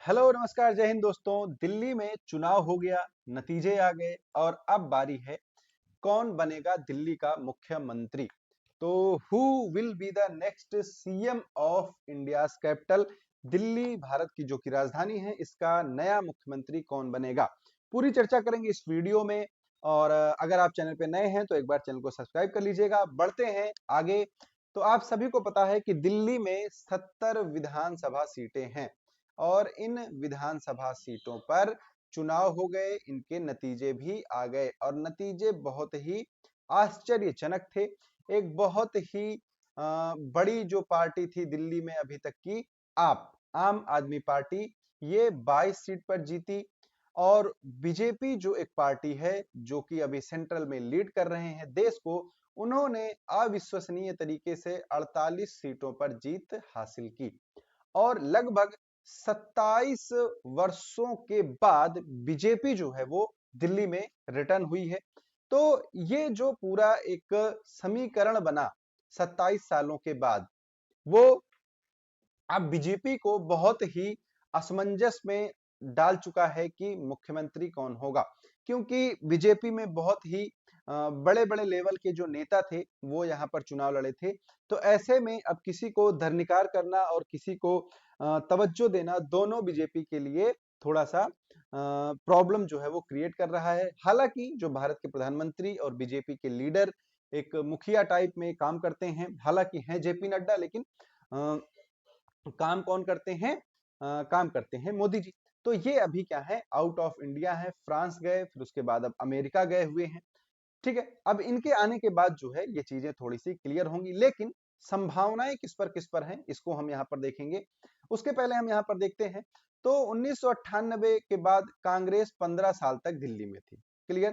Hello नमस्कार जय हिंद दोस्तों। दिल्ली में चुनाव हो गया, नतीजे आ गए और अब बारी है कौन बनेगा दिल्ली का मुख्यमंत्री। तो who will be the next CM of India's capital. Delhi Bharat की जो कि राजधानी है, इसका नया मुख्यमंत्री कौन बनेगा, पूरी चर्चा करेंगे इस वीडियो में। और अगर आप चैनल पे नए हैं तो एक बार चैनल को सब्सक्राइब कर लीजिएगा। बढ़ते हैं आगे। तो आप सभी को पता है कि दिल्ली में 70 विधानसभा सीटें हैं और इन विधानसभा सीटों पर चुनाव हो गए, इनके नतीजे भी आ गए और नतीजे बहुत ही आश्चर्यजनक थे। एक बहुत ही बड़ी जो पार्टी थी दिल्ली में अभी तक की, आम आदमी पार्टी, ये 22 सीट पर जीती। और बीजेपी जो एक पार्टी है जो कि अभी सेंट्रल में लीड कर रहे हैं देश को, उन्होंने अविश्वसनीय तरीके से 48 सीटों पर जीत हासिल की। और लगभग 27 वर्षों के बाद बीजेपी जो है वो दिल्ली में रिटर्न हुई है। तो ये जो पूरा एक समीकरण बना 27 सालों के बाद, वो अब बीजेपी को बहुत ही असमंजस में डाल चुका है कि मुख्यमंत्री कौन होगा। क्योंकि बीजेपी में बहुत ही बड़े बड़े लेवल के जो नेता थे वो यहाँ पर चुनाव लड़े थे। तो ऐसे में अब किसी को धर्निकार करना और किसी को तवज्जो देना, दोनों बीजेपी के लिए थोड़ा सा प्रॉब्लम जो है वो क्रिएट कर रहा है। हालांकि जो भारत के प्रधानमंत्री और बीजेपी के लीडर एक मुखिया टाइप में काम करते हैं, हालांकि हैं जेपी नड्डा, लेकिन काम कौन करते हैं? काम करते हैं मोदी जी। तो ये अभी क्या है, आउट ऑफ इंडिया है, फ्रांस गए, फिर उसके बाद अब अमेरिका गए हुए हैं। ठीक है, अब इनके आने के बाद जो है ये चीजें थोड़ी सी क्लियर होंगी, लेकिन संभावनाएं किस पर हैं इसको हम यहाँ पर देखेंगे। उसके पहले हम यहाँ पर देखते हैं। तो 1998 के बाद कांग्रेस 15 साल तक दिल्ली में थी। क्लियर।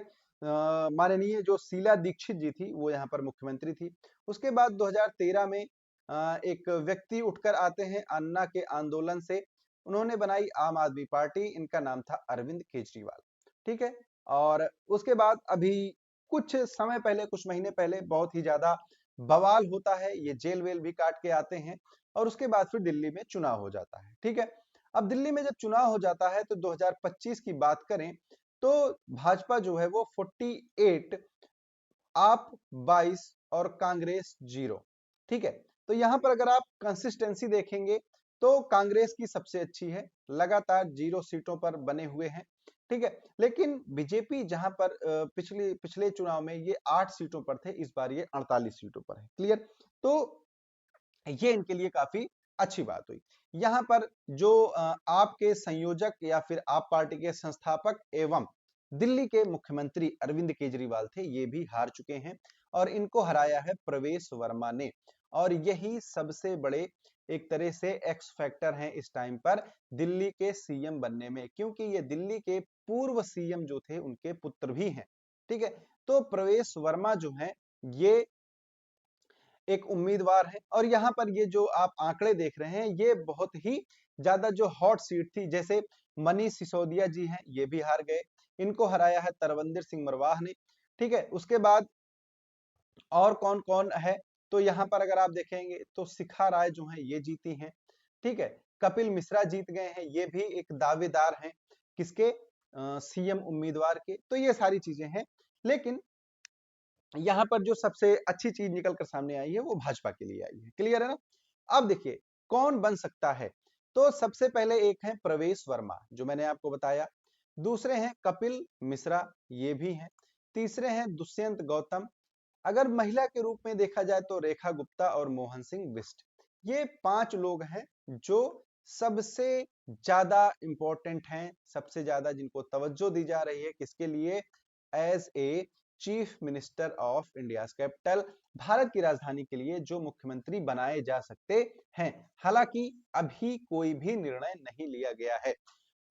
माननीय जो शीला दीक्षित जी थी वो यहाँ पर मुख्यमंत्री थी। उसके बाद 2013 में एक व्यक्ति उठकर आते हैं अन्ना के आंदोलन से, उन्होंने बनाई आम आदमी पार्टी, इनका नाम था अरविंद केजरीवाल। ठीक है। और उसके बाद अभी कुछ समय पहले, कुछ महीने पहले बहुत ही ज्यादा बवाल होता है, ये जेल वेल भी काट के आते हैं और उसके बाद फिर दिल्ली में चुनाव हो जाता है। ठीक है। अब दिल्ली में जब चुनाव हो जाता है तो 2025 की बात करें तो भाजपा जो है वो 48, आप 22 और कांग्रेस 0। ठीक है। तो यहां पर अगर आप कंसिस्टेंसी देखेंगे तो कांग्रेस की सबसे अच्छी है, लगातार 0 सीटों पर बने हुए हैं। ठीक है। लेकिन बीजेपी जहां पर पिछले पिछले चुनाव में ये 8 सीटों पर थे, इस बार ये 48 सीटों पर है। क्लियर। तो ये इनके लिए काफी अच्छी बात हुई। यहाँ पर जो आपके संयोजक या फिर आप पार्टी के संस्थापक एवं दिल्ली के मुख्यमंत्री अरविंद केजरीवाल थे, ये भी हार चुके हैं और इनको हराया है प्रवेश वर्मा ने। और यही सबसे बड़े एक तरह से एक्स फैक्टर हैं इस टाइम पर दिल्ली के सीएम बनने में, क्योंकि ये दिल्ली के पूर्व सीएम जो थे उनके पुत्र भी हैं। ठीक है। तो प्रवेश वर्मा जो हैं, ये एक उम्मीदवार है। और यहाँ पर ये जो आप आंकड़े देख रहे हैं, ये बहुत ही ज्यादा जो हॉट सीट थी, जैसे मनीष सिसोदिया जी हैं, ये भी हार गए, इनको हराया है तरविंदर सिंह मरवाह ने। ठीक है। उसके बाद और कौन कौन है, तो यहाँ पर अगर आप देखेंगे तो शिखा राय जो है ये जीती हैं। ठीक है। कपिल मिश्रा जीत गए हैं, ये भी एक दावेदार हैं किसके, सीएम उम्मीदवार के। तो ये सारी चीजें हैं, लेकिन यहाँ पर जो सबसे अच्छी चीज निकल कर सामने आई है वो भाजपा के लिए आई है। क्लियर है ना। अब देखिए कौन बन सकता है। तो सबसे पहले एक है प्रवेश वर्मा, जो मैंने आपको बताया। दूसरे हैं कपिल मिश्रा, ये भी हैं। तीसरे हैं दुष्यंत गौतम। अगर महिला के रूप में देखा जाए तो रेखा गुप्ता और मोहन सिंह बिष्ट। ये 5 लोग हैं जो सबसे ज्यादा इंपॉर्टेंट हैं, सबसे ज्यादा जिनको तवज्जो दी जा रही है, किसके लिए, as a chief minister of India capital, Bharat की राजधानी के लिए जो मुख्यमंत्री बनाए जा सकते हैं। हालांकि अभी कोई भी निर्णय नहीं लिया गया है।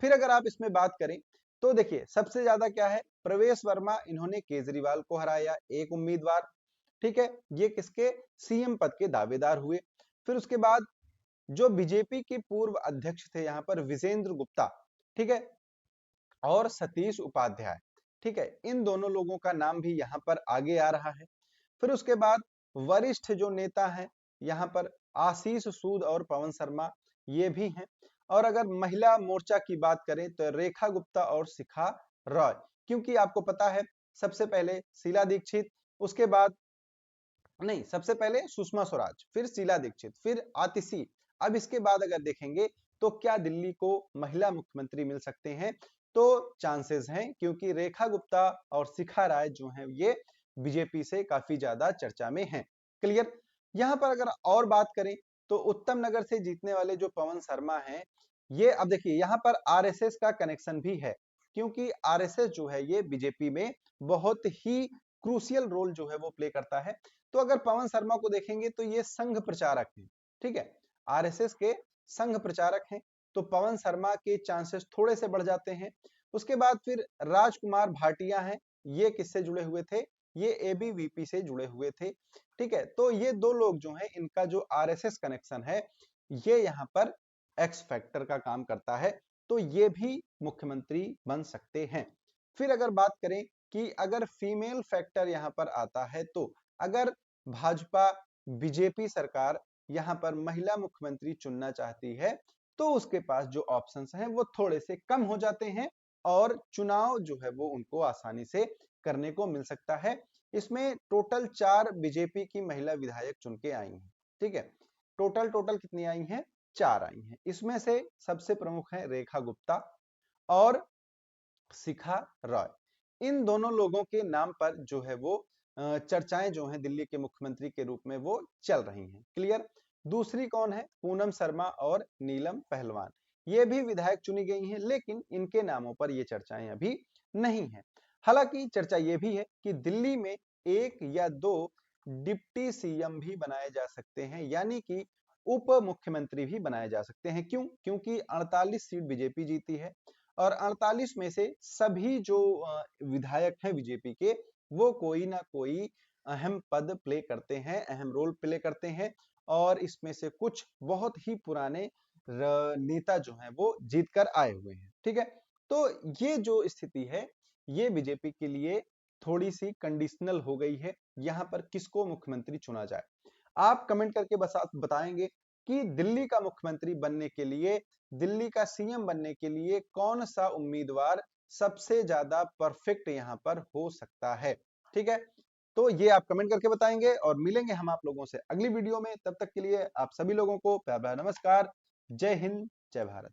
फिर अगर आप इसमें बात करें तो देखिए सबसे ज्यादा क्या है, प्रवेश वर्मा, इन्होंने केजरीवाल को हराया, एक उम्मीदवार। ठीक है। ये किसके, सीएम पद के दावेदार हुए। फिर उसके बाद जो बीजेपी के पूर्व अध्यक्ष थे यहाँ पर विजेंद्र गुप्ता, ठीक है, और सतीश उपाध्याय। ठीक है। इन दोनों लोगों का नाम भी यहाँ पर आगे आ रहा है। फिर उसके बाद वरिष्ठ जो नेता हैं यहाँ पर आशीष सूद और पवन शर्मा, ये भी हैं। और अगर महिला मोर्चा की बात करें तो रेखा गुप्ता और शिखा रॉय, क्योंकि आपको पता है सबसे पहले शीला दीक्षित, उसके बाद नहीं, सबसे पहले सुषमा स्वराज, फिर शीला दीक्षित, फिर आतिशी। अब इसके बाद अगर देखेंगे तो क्या दिल्ली को महिला मुख्यमंत्री मिल सकते हैं, तो चांसेस हैं, क्योंकि रेखा गुप्ता और शिखा राय जो हैं ये बीजेपी से काफी ज्यादा चर्चा में हैं। क्लियर। यहाँ पर अगर और बात करें तो उत्तम नगर से जीतने वाले जो पवन शर्मा हैं, ये अब देखिए यहाँ पर आरएसएस का कनेक्शन भी है, क्योंकि आरएसएस जो है ये बीजेपी में बहुत ही क्रूशियल रोल जो है वो प्ले करता है। तो अगर पवन शर्मा को देखेंगे तो ये संघ प्रचारक हैं, ठीक है, आरएसएस के संघ प्रचारक हैं, तो पवन शर्मा के चांसेस थोड़े से बढ़ जाते हैं। उसके बाद फिर राजकुमार भाटिया हैं, ये किससे जुड़े हुए थे, ये एबीवीपी से जुड़े हुए थे, ठीक है। तो ये दो लोग जो हैं इनका जो आरएसएस कनेक्शन है ये यहाँ पर एक्स फैक्टर का काम करता है, तो ये भी मुख्यमंत्री बन सकते हैं। फिर अगर बात करें कि अगर फीमेल फैक्टर यहाँ पर आता है, तो अगर भाजपा बीजेपी सरकार यहाँ पर महिला मुख्यमंत्री चुनना चाहती है तो उसके पास जो ऑप्शंस हैं वो थोड़े से कम हो जाते हैं और चुनाव जो है वो उनको आसानी से करने को मिल सकता है। इसमें टोटल 4 बीजेपी की महिला विधायक चुन के आई हैं, ठीक है। टोटल टोटल कितनी आई हैं, 4 आई हैं। इसमें से सबसे प्रमुख है रेखा गुप्ता और शिखा रॉय। इन दोनों लोगों के नाम पर जो है वो चर्चाएं जो हैं दिल्ली के मुख्यमंत्री के रूप में वो चल रही हैं। क्लियर। दूसरी कौन है, पूनम शर्मा और नीलम पहलवान, ये भी विधायक चुनी गई हैं, लेकिन इनके नामों पर ये चर्चाएं अभी नहीं है। हालांकि चर्चा ये भी है कि दिल्ली में 1 या 2 डिप्टी सीएम भी बनाए जा सकते हैं, यानी कि उप मुख्यमंत्री भी बनाए जा सकते हैं। क्यों, क्योंकि 48 सीट बीजेपी जीती है और 48 में से सभी जो विधायक हैं बीजेपी के वो कोई ना कोई अहम पद प्ले करते हैं, अहम रोल प्ले करते हैं, और इसमें से कुछ बहुत ही पुराने नेता जो हैं वो जीत कर आए हुए हैं, ठीक है। तो ये जो स्थिति है ये बीजेपी के लिए थोड़ी सी कंडीशनल हो गई है, यहाँ पर किसको मुख्यमंत्री चुना जाए। आप कमेंट करके बताएंगे कि दिल्ली का मुख्यमंत्री बनने के लिए, दिल्ली का सीएम बनने के लिए कौन सा उम्मीदवार सबसे ज्यादा परफेक्ट यहाँ पर हो सकता है, ठीक है। तो ये आप कमेंट करके बताएंगे और मिलेंगे हम आप लोगों से अगली वीडियो में। तब तक के लिए आप सभी लोगों को प्यार भरा नमस्कार। जय हिंद, जय भारत।